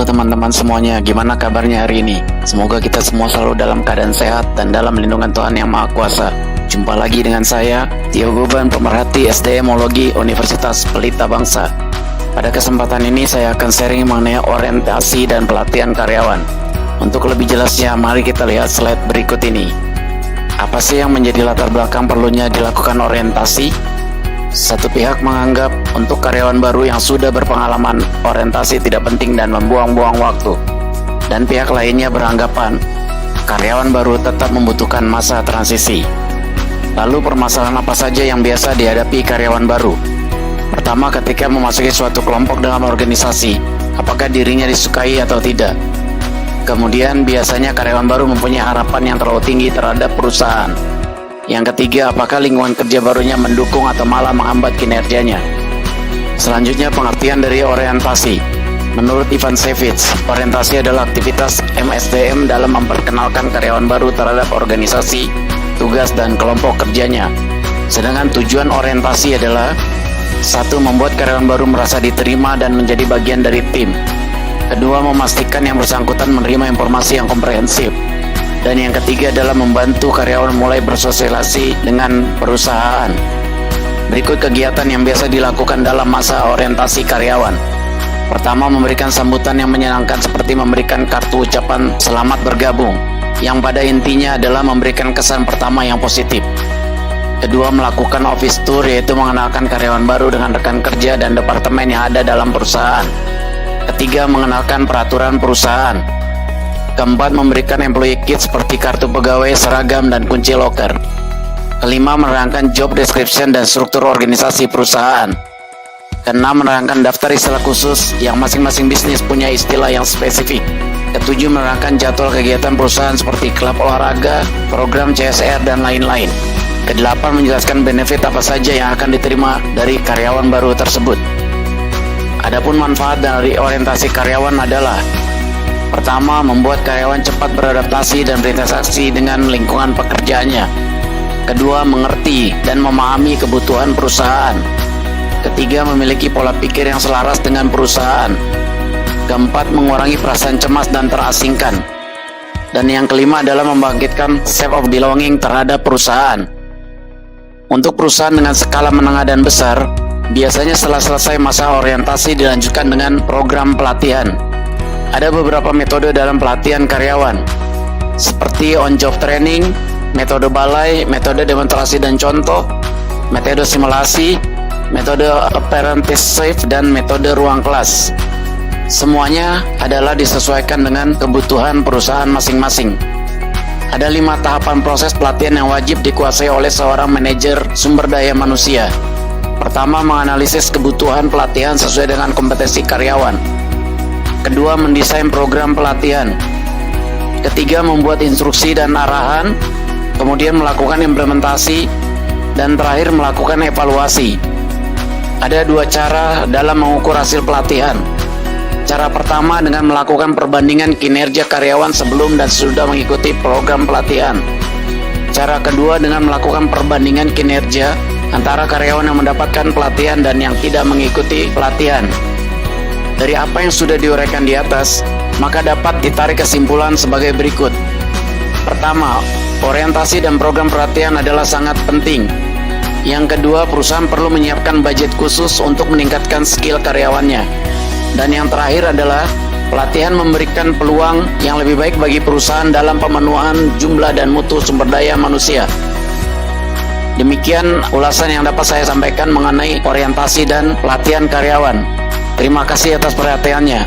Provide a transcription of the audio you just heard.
Halo teman-teman semuanya, gimana kabarnya hari ini? Semoga kita semua selalu dalam keadaan sehat dan dalam lindungan Tuhan Yang Maha Kuasa. Jumpa lagi dengan saya, Tio Goban, pemerhati SDMologi Universitas Pelita Bangsa. Pada kesempatan ini saya akan sharing mengenai orientasi dan pelatihan karyawan. Untuk lebih jelasnya, mari kita lihat slide berikut ini. Apa sih yang menjadi latar belakang perlunya dilakukan orientasi? Satu pihak menganggap untuk karyawan baru yang sudah berpengalaman, orientasi tidak penting dan membuang-buang waktu. Dan pihak lainnya beranggapan, karyawan baru tetap membutuhkan masa transisi. Lalu permasalahan apa saja yang biasa dihadapi karyawan baru? Pertama, ketika memasuki suatu kelompok dalam organisasi, apakah dirinya disukai atau tidak? Kemudian biasanya karyawan baru mempunyai harapan yang terlalu tinggi terhadap perusahaan. Yang ketiga, apakah lingkungan kerja barunya mendukung atau malah menghambat kinerjanya? Selanjutnya, pengertian dari orientasi. Menurut Ivan Savage, orientasi adalah aktivitas MSDM dalam memperkenalkan karyawan baru terhadap organisasi, tugas, dan kelompok kerjanya. Sedangkan tujuan orientasi adalah: 1. Membuat karyawan baru merasa diterima dan menjadi bagian dari tim. 2. Memastikan yang bersangkutan menerima informasi yang komprehensif. Dan yang ketiga adalah membantu karyawan mulai bersosialisasi dengan perusahaan. Berikut kegiatan yang biasa dilakukan dalam masa orientasi karyawan. Pertama, memberikan sambutan yang menyenangkan seperti memberikan kartu ucapan selamat bergabung, yang pada intinya adalah memberikan kesan pertama yang positif. Kedua, melakukan office tour, yaitu mengenalkan karyawan baru dengan rekan kerja dan departemen yang ada dalam perusahaan. Ketiga, mengenalkan peraturan perusahaan. Keempat, memberikan employee kit seperti kartu pegawai, seragam, dan kunci loker. Kelima, menerangkan job description dan struktur organisasi perusahaan. Keenam, menerangkan daftar istilah khusus yang masing-masing bisnis punya istilah yang spesifik. Ketujuh, menerangkan jadwal kegiatan perusahaan seperti klub olahraga, program CSR, dan lain-lain. Kedelapan, menjelaskan benefit apa saja yang akan diterima dari karyawan baru tersebut. Adapun manfaat dari orientasi karyawan adalah: pertama, membuat karyawan cepat beradaptasi dan berinteraksi dengan lingkungan pekerjaannya. Kedua, mengerti dan memahami kebutuhan perusahaan. Ketiga, memiliki pola pikir yang selaras dengan perusahaan. Keempat, mengurangi perasaan cemas dan terasingkan. Dan yang kelima adalah membangkitkan sense of belonging terhadap perusahaan. Untuk perusahaan dengan skala menengah dan besar, biasanya setelah selesai masa orientasi dilanjutkan dengan program pelatihan. Ada beberapa metode dalam pelatihan karyawan, seperti on-job training, metode balai, metode demonstrasi dan contoh, metode simulasi, metode apprenticeship, dan metode ruang kelas. Semuanya adalah disesuaikan dengan kebutuhan perusahaan masing-masing. Ada 5 tahapan proses pelatihan yang wajib dikuasai oleh seorang manajer sumber daya manusia. Pertama, menganalisis kebutuhan pelatihan sesuai dengan kompetensi karyawan. Kedua, mendesain program pelatihan. Ketiga, membuat instruksi dan arahan. Kemudian melakukan implementasi. Dan terakhir, melakukan evaluasi. Ada 2 cara dalam mengukur hasil pelatihan. Cara pertama dengan melakukan perbandingan kinerja karyawan sebelum dan sesudah mengikuti program pelatihan. Cara kedua dengan melakukan perbandingan kinerja antara karyawan yang mendapatkan pelatihan dan yang tidak mengikuti pelatihan. Dari apa yang sudah diuraikan di atas, maka dapat ditarik kesimpulan sebagai berikut. Pertama, orientasi dan program pelatihan adalah sangat penting. Yang kedua, perusahaan perlu menyiapkan budget khusus untuk meningkatkan skill karyawannya. Dan yang terakhir adalah pelatihan memberikan peluang yang lebih baik bagi perusahaan dalam pemenuhan jumlah dan mutu sumber daya manusia. Demikian ulasan yang dapat saya sampaikan mengenai orientasi dan pelatihan karyawan. Terima kasih atas perhatiannya.